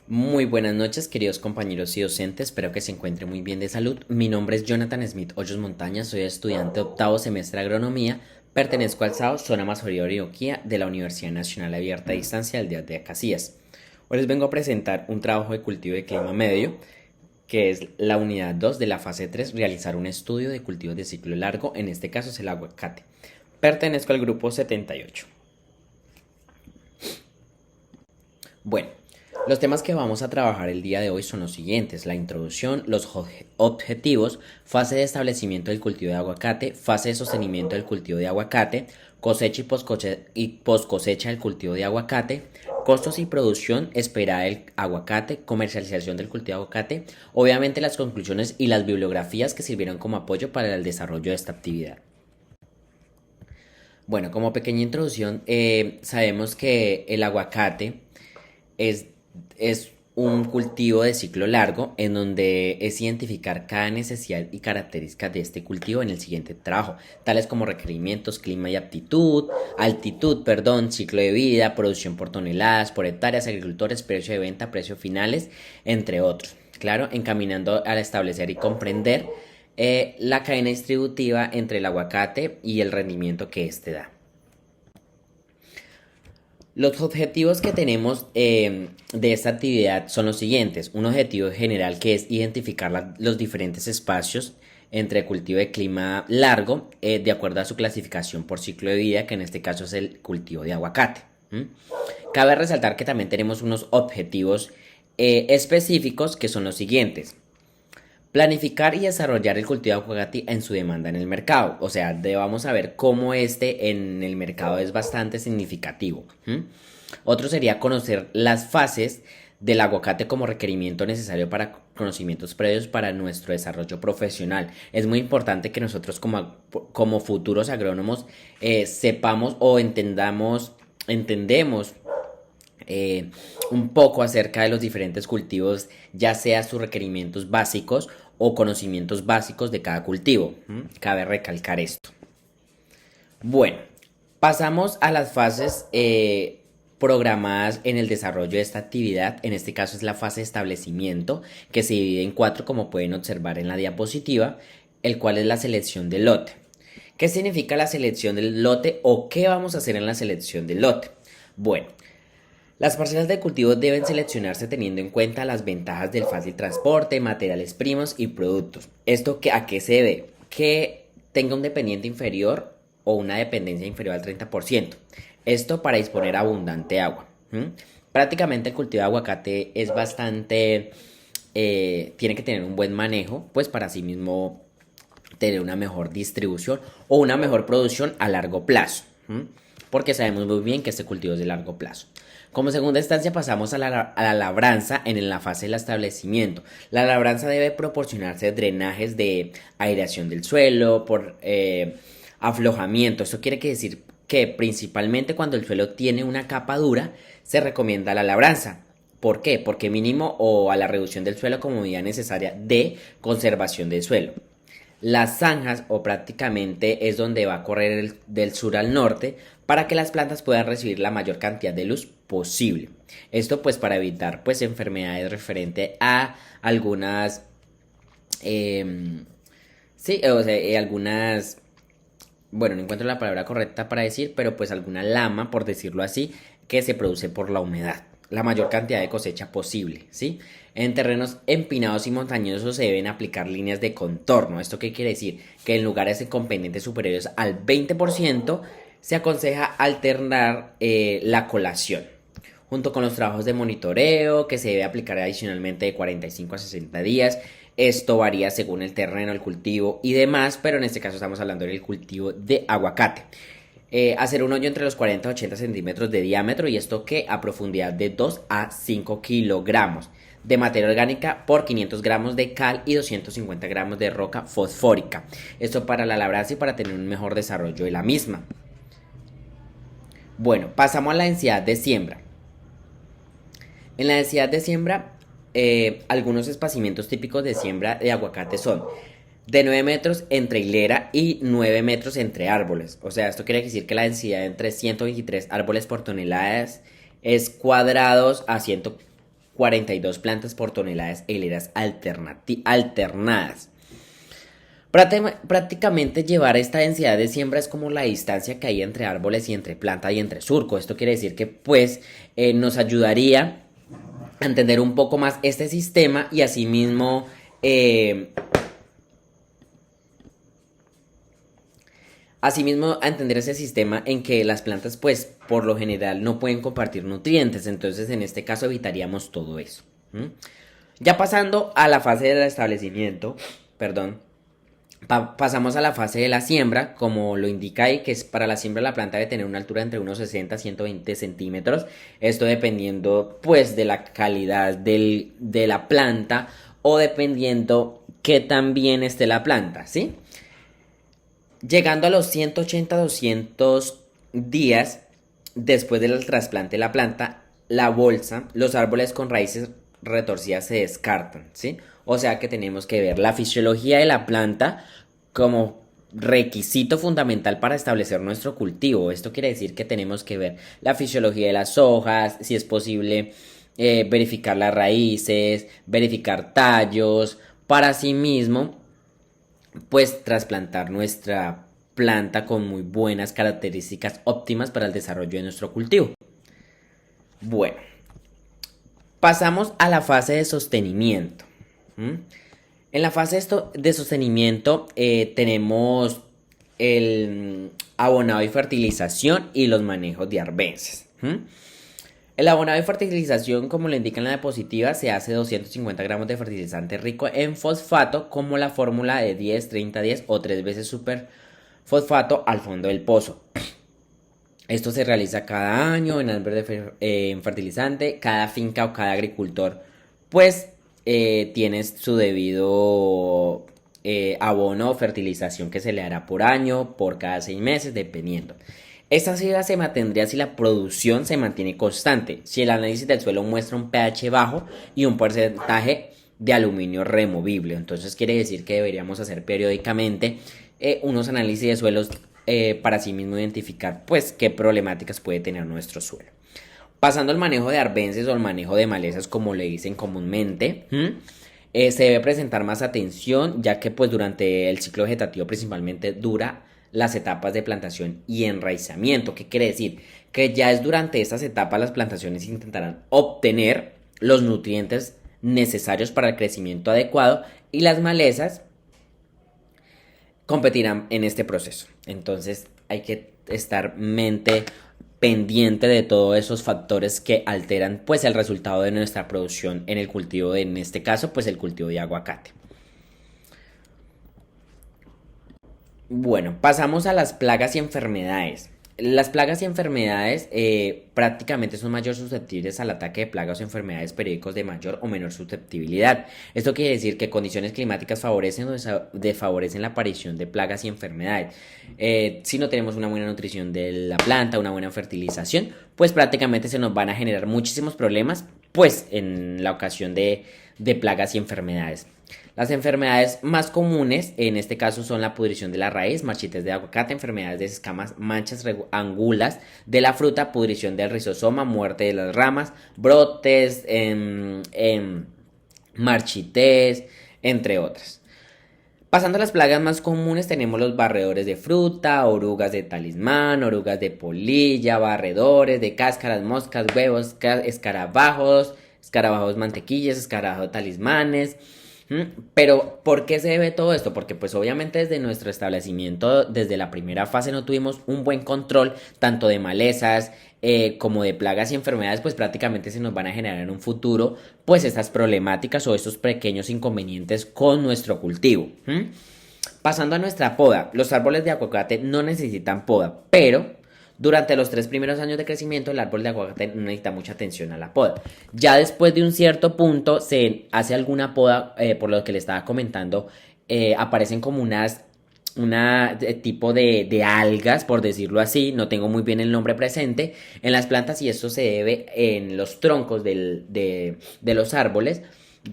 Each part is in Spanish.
Muy buenas noches, queridos compañeros y docentes. Espero que se encuentren muy bien de salud. Mi nombre es Jonathan Smith Hoyos Montaña. Soy estudiante de octavo semestre de agronomía. Pertenezco al SAO, Zona Masoría Orinoquía, de la Universidad Nacional Abierta a Distancia del Día de Casillas. Hoy les vengo a presentar un trabajo de cultivo de clima medio, que es la unidad 2 de la fase 3, realizar un estudio de cultivos de ciclo largo. En este caso es el aguacate. Pertenezco al grupo 78. Bueno, los temas que vamos a trabajar el día de hoy son los siguientes: la introducción, los objetivos, fase de establecimiento del cultivo de aguacate, fase de sostenimiento del cultivo de aguacate, cosecha y post cosecha del cultivo de aguacate, costos y producción esperada del aguacate, comercialización del cultivo de aguacate, obviamente las conclusiones y las bibliografías que sirvieron como apoyo para el desarrollo de esta actividad. Bueno, como pequeña introducción, sabemos que el aguacate es, es un cultivo de ciclo largo en donde es identificar cada necesidad y características de este cultivo en el siguiente trabajo, tales como requerimientos, clima y altitud, perdón, ciclo de vida, producción por toneladas, por hectáreas, agricultores, precio de venta, precios finales, entre otros. Claro, encaminando a establecer y comprender la cadena distributiva entre el aguacate y el rendimiento que éste da. Los objetivos que tenemos de esta actividad son los siguientes. Un objetivo general, que es identificar los diferentes espacios entre cultivo de clima largo, de acuerdo a su clasificación por ciclo de vida, que en este caso es el cultivo de aguacate. ¿Mm? Cabe resaltar que también tenemos unos objetivos específicos, que son los siguientes: planificar y desarrollar el cultivo de aguacate en su demanda en el mercado. O sea, vamos a ver cómo este en el mercado es bastante significativo. Otro sería conocer las fases del aguacate como requerimiento necesario para conocimientos previos para nuestro desarrollo profesional. Es muy importante que nosotros como futuros agrónomos sepamos o entendemos un poco acerca de los diferentes cultivos, ya sea sus requerimientos básicos o conocimientos básicos de cada cultivo. Cabe recalcar esto. Bueno, pasamos a las fases programadas en el desarrollo de esta actividad. En este caso es la fase de establecimiento, que se divide en cuatro, como pueden observar en la diapositiva, el cual es la selección del lote. ¿Qué significa la selección del lote o qué vamos a hacer en la selección del lote? Bueno, las parcelas de cultivo deben seleccionarse teniendo en cuenta las ventajas del fácil transporte, materiales primos y productos. ¿Esto a qué se debe? Que tenga un dependiente inferior o una dependencia inferior al 30%. Esto para disponer abundante agua. Prácticamente el cultivo de aguacate es bastante... tiene que tener un buen manejo, pues para sí mismo tener una mejor distribución o una mejor producción a largo plazo. Porque sabemos muy bien que este cultivo es de largo plazo. Como segunda instancia pasamos a la labranza en la fase del establecimiento. La labranza debe proporcionarse drenajes de aireación del suelo por aflojamiento. Esto quiere decir que principalmente cuando el suelo tiene una capa dura se recomienda la labranza. ¿Por qué? Porque mínimo o a la reducción del suelo como medida necesaria de conservación del suelo. Las zanjas o prácticamente es donde va a correr del sur al norte para que las plantas puedan recibir la mayor cantidad de luz posible. Esto pues para evitar pues enfermedades referente a algunas algunas, bueno, no encuentro la palabra correcta para decir, pero pues alguna lama, por decirlo así, que se produce por la humedad. La mayor cantidad de cosecha posible, ¿sí? En terrenos empinados y montañosos se deben aplicar líneas de contorno. ¿Esto qué quiere decir? Que en lugares con pendientes superiores al 20% se aconseja alternar la colación, junto con los trabajos de monitoreo que se debe aplicar adicionalmente de 45 a 60 días. Esto varía según el terreno, el cultivo y demás, pero en este caso estamos hablando del cultivo de aguacate. Hacer un hoyo entre los 40 a 80 centímetros de diámetro, y esto que a profundidad de 2 a 5 kilogramos de materia orgánica por 500 gramos de cal y 250 gramos de roca fosfórica. Esto para la labranza y para tener un mejor desarrollo de la misma. Bueno, pasamos a la densidad de siembra. En la densidad de siembra, algunos espaciamientos típicos de siembra de aguacate son de 9 metros entre hilera y 9 metros entre árboles. O sea, esto quiere decir que la densidad entre 123 árboles por toneladas es cuadrados a 42 plantas por tonelada de hileras alternadas. Prácticamente llevar esta densidad de siembra es como la distancia que hay entre árboles y entre planta y entre surco. Esto quiere decir que pues nos ayudaría a entender un poco más este sistema y asimismo a entender ese sistema en que las plantas pues por lo general no pueden compartir nutrientes, entonces en este caso evitaríamos todo eso. Ya pasando a la fase del establecimiento, pasamos a la fase de la siembra, como lo indica ahí, que es para la siembra la planta debe tener una altura entre unos 60 a 120 centímetros, esto dependiendo pues de la calidad de la planta o dependiendo que tan bien esté la planta, ¿sí? Llegando a los 180 a 200 días después del trasplante de la planta, la bolsa, los árboles con raíces retorcidas se descartan, ¿sí? O sea que tenemos que ver la fisiología de la planta como requisito fundamental para establecer nuestro cultivo. Esto quiere decir que tenemos que ver la fisiología de las hojas, si es posible verificar las raíces, verificar tallos, para sí mismo pues trasplantar nuestra planta con muy buenas características óptimas para el desarrollo de nuestro cultivo. Bueno, pasamos a la fase de sostenimiento. En la fase de sostenimiento tenemos el abonado y fertilización y los manejos de arbences. El abonado de fertilización, como le indica en la diapositiva, se hace 250 gramos de fertilizante rico en fosfato, como la fórmula de 10, 30, 10 o 3 veces super fosfato al fondo del pozo. Esto se realiza cada año en fertilizante. Cada finca o cada agricultor pues tiene su debido abono o fertilización que se le hará por año, por cada 6 meses, dependiendo. Esta cifra se mantendría si la producción se mantiene constante, si el análisis del suelo muestra un pH bajo y un porcentaje de aluminio removible. Entonces quiere decir que deberíamos hacer periódicamente unos análisis de suelos para así mismo identificar pues qué problemáticas puede tener nuestro suelo. Pasando al manejo de arbences o el manejo de malezas, como le dicen comúnmente, se debe presentar más atención, ya que pues durante el ciclo vegetativo principalmente dura las etapas de plantación y enraizamiento. ¿Qué quiere decir? Que ya es durante estas etapas las plantaciones intentarán obtener los nutrientes necesarios para el crecimiento adecuado y las malezas competirán en este proceso. Entonces hay que estar pendiente de todos esos factores que alteran pues el resultado de nuestra producción en el cultivo, en este caso pues el cultivo de aguacate. Bueno, pasamos a las plagas y enfermedades. Las plagas y enfermedades prácticamente son mayor susceptibles al ataque de plagas o enfermedades periódicos de mayor o menor susceptibilidad. Esto quiere decir que condiciones climáticas favorecen o desfavorecen la aparición de plagas y enfermedades. Si no tenemos una buena nutrición de la planta, una buena fertilización, pues prácticamente se nos van a generar muchísimos problemas pues en la ocasión de plagas y enfermedades. Las enfermedades más comunes en este caso son la pudrición de la raíz, marchites de aguacate, enfermedades de escamas, manchas, angulas de la fruta, pudrición del rizoma, muerte de las ramas, brotes, marchites, entre otras. Pasando a las plagas más comunes tenemos los barredores de fruta, orugas de talismán, orugas de polilla, barredores de cáscaras, moscas, huevos, escarabajos mantequillas, escarabajos talismanes. Pero ¿por qué se debe todo esto? Porque pues obviamente desde nuestro establecimiento, desde la primera fase no tuvimos un buen control tanto de malezas como de plagas y enfermedades, pues prácticamente se nos van a generar en un futuro pues estas problemáticas o estos pequeños inconvenientes con nuestro cultivo. Pasando a nuestra poda, los árboles de aguacate no necesitan poda, pero durante los 3 primeros años de crecimiento, el árbol de aguacate no necesita mucha atención a la poda. Ya después de un cierto punto, se hace alguna poda, por lo que le estaba comentando, aparecen como tipo de algas, por decirlo así, no tengo muy bien el nombre presente, en las plantas, y esto se debe en los troncos de los árboles,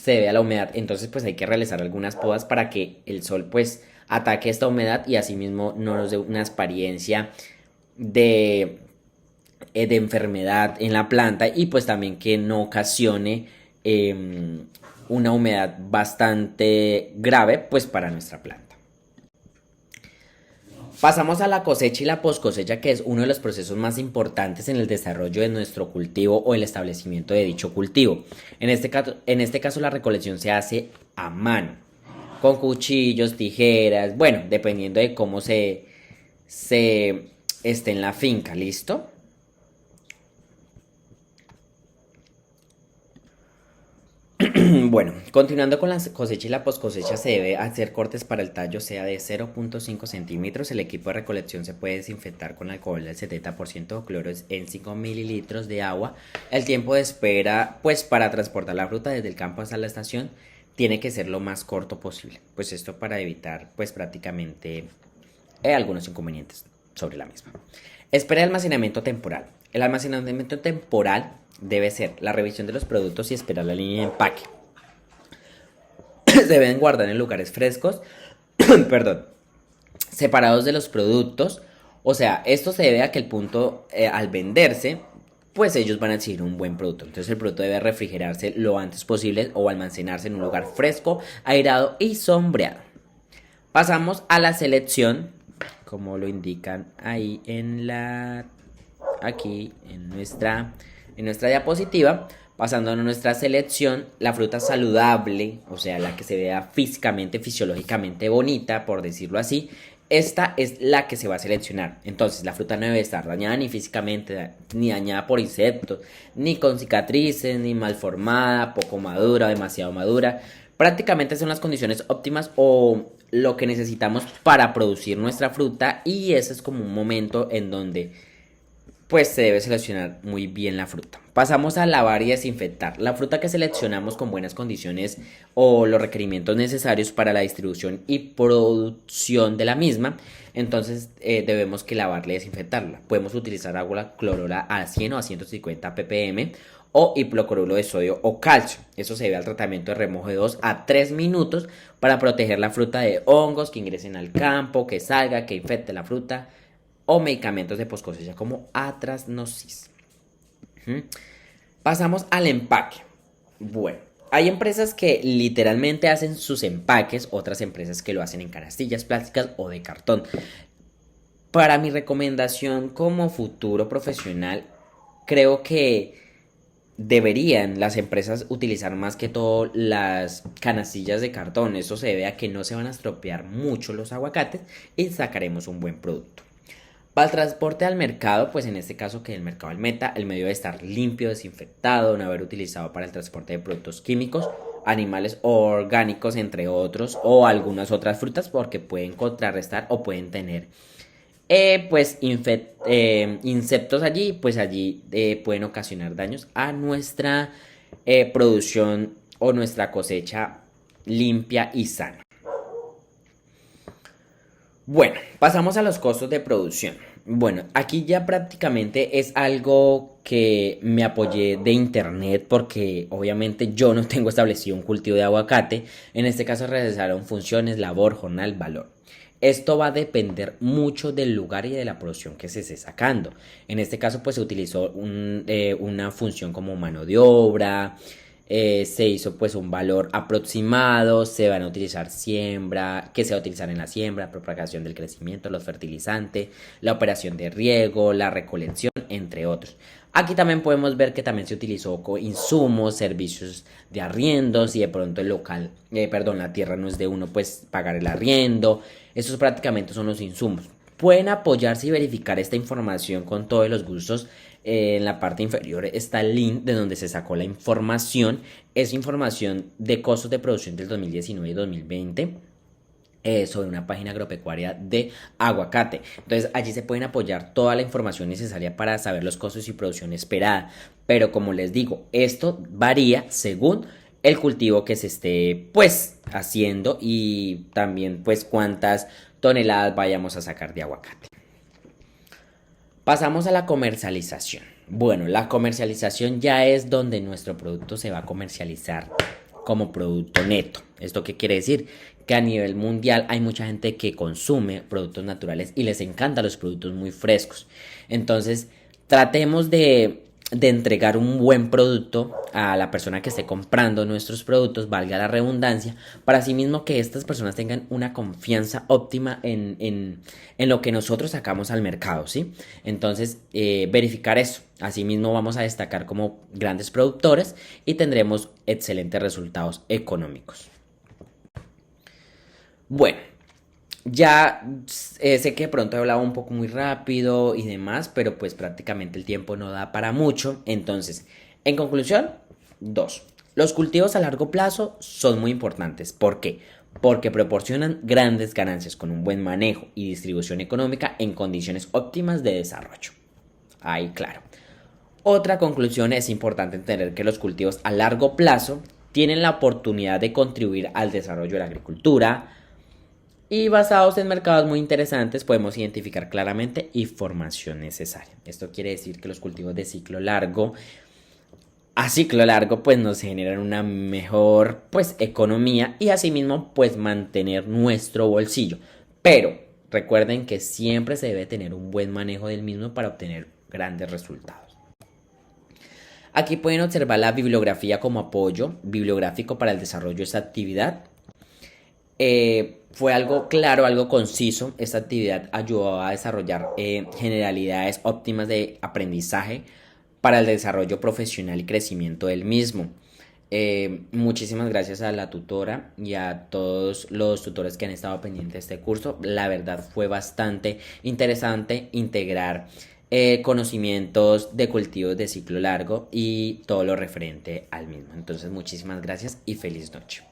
se debe a la humedad. Entonces pues hay que realizar algunas podas para que el sol pues ataque esta humedad y asimismo no nos dé una apariencia de enfermedad en la planta y pues también que no ocasione una humedad bastante grave pues para nuestra planta. Pasamos a la cosecha y la poscosecha, que es uno de los procesos más importantes en el desarrollo de nuestro cultivo o el establecimiento de dicho cultivo. En este caso la recolección se hace a mano, con cuchillos, tijeras, bueno, dependiendo de cómo se esté en la finca, ¿listo? Bueno, continuando con la cosecha y la poscosecha, se debe hacer cortes para el tallo, sea de 0.5 centímetros. El equipo de recolección se puede desinfectar con alcohol del 70% o cloro en 5 mililitros de agua. El tiempo de espera, pues para transportar la fruta desde el campo hasta la estación, tiene que ser lo más corto posible. Pues esto para evitar, pues prácticamente, algunos inconvenientes sobre la misma. Espera de almacenamiento temporal. El almacenamiento temporal debe ser la revisión de los productos y esperar la línea de empaque. Se deben guardar en lugares frescos, perdón, separados de los productos. O sea, esto se debe a que el punto al venderse, pues ellos van a exigir un buen producto. Entonces el producto debe refrigerarse lo antes posible o almacenarse en un lugar fresco, airado y sombreado. Pasamos a la selección, como lo indican ahí aquí en nuestra diapositiva. Pasando a nuestra selección, la fruta saludable, o sea, la que se vea físicamente, fisiológicamente bonita, por decirlo así, esta es la que se va a seleccionar. Entonces, la fruta no debe estar dañada ni físicamente, ni dañada por insectos, ni con cicatrices, ni malformada, poco madura, demasiado madura. Prácticamente son las condiciones óptimas o lo que necesitamos para producir nuestra fruta, y ese es como un momento en donde pues se debe seleccionar muy bien la fruta. Pasamos a lavar y desinfectar. La fruta que seleccionamos con buenas condiciones o los requerimientos necesarios para la distribución y producción de la misma, entonces debemos que lavarla y desinfectarla. Podemos utilizar agua clorura a 100 o a 150 ppm o hipocloruro de sodio o calcio. Eso se debe al tratamiento de remojo de 2 a 3 minutos para proteger la fruta de hongos que ingresen al campo, que salga, que infecte la fruta, o medicamentos de poscosecha como atrasnosis. Pasamos al empaque. Bueno, hay empresas que literalmente hacen sus empaques, otras empresas que lo hacen en canastillas plásticas o de cartón. Para mi recomendación como futuro profesional, creo que deberían las empresas utilizar más que todo las canastillas de cartón. Eso se debe a que no se van a estropear mucho los aguacates y sacaremos un buen producto. Para el transporte al mercado, pues en este caso que el mercado al meta, el medio debe estar limpio, desinfectado, no haber utilizado para el transporte de productos químicos, animales orgánicos, entre otros, o algunas otras frutas, porque pueden contrarrestar o pueden tener insectos allí, pues allí pueden ocasionar daños a nuestra producción o nuestra cosecha limpia y sana. Bueno, pasamos a los costos de producción. Bueno, aquí ya prácticamente es algo que me apoyé de internet porque obviamente yo no tengo establecido un cultivo de aguacate. En este caso realizaron funciones, labor, jornal, valor. Esto va a depender mucho del lugar y de la producción que se esté sacando. En este caso pues se utilizó una función como mano de obra. Se hizo pues un valor aproximado, se van a utilizar siembra, que se va a utilizar en la siembra, propagación del crecimiento, los fertilizantes, la operación de riego, la recolección, entre otros. Aquí también podemos ver que también se utilizó insumos, servicios de arriendos, y de pronto la tierra no es de uno, pues pagar el arriendo. Estos prácticamente son los insumos. Pueden apoyarse y verificar esta información con todos los gustos. En la parte inferior está el link de donde se sacó la información. Es información de costos de producción del 2019 y 2020 sobre una página agropecuaria de aguacate. Entonces allí se pueden apoyar toda la información necesaria para saber los costos y producción esperada. Pero como les digo, esto varía según el cultivo que se esté pues haciendo y también pues cuántas toneladas vayamos a sacar de aguacate. Pasamos a la comercialización. Bueno, la comercialización ya es donde nuestro producto se va a comercializar como producto neto. ¿Esto qué quiere decir? Que a nivel mundial hay mucha gente que consume productos naturales y les encantan los productos muy frescos. Entonces, tratemos de de entregar un buen producto a la persona que esté comprando nuestros productos, valga la redundancia, para asimismo que estas personas tengan una confianza óptima en lo que nosotros sacamos al mercado, ¿sí? Entonces, verificar eso. Asimismo, vamos a destacar como grandes productores y tendremos excelentes resultados económicos. Bueno, ya sé que de pronto he hablado un poco muy rápido y demás, pero pues prácticamente el tiempo no da para mucho. Entonces, en conclusión, dos. Los cultivos a largo plazo son muy importantes. ¿Por qué? Porque proporcionan grandes ganancias con un buen manejo y distribución económica en condiciones óptimas de desarrollo. Ahí, claro. Otra conclusión es importante entender que los cultivos a largo plazo tienen la oportunidad de contribuir al desarrollo de la agricultura, y basados en mercados muy interesantes podemos identificar claramente información necesaria. Esto quiere decir que los cultivos de ciclo largo, a ciclo largo, pues nos generan una mejor pues economía y asimismo pues mantener nuestro bolsillo. Pero recuerden que siempre se debe tener un buen manejo del mismo para obtener grandes resultados. Aquí pueden observar la bibliografía como apoyo bibliográfico para el desarrollo de esta actividad. Fue algo claro, algo conciso. Esta actividad ayudó a desarrollar generalidades óptimas de aprendizaje para el desarrollo profesional y crecimiento del mismo. Muchísimas gracias a la tutora y a todos los tutores que han estado pendientes de este curso. La verdad fue bastante interesante integrar conocimientos de cultivos de ciclo largo y todo lo referente al mismo. Entonces, muchísimas gracias y feliz noche.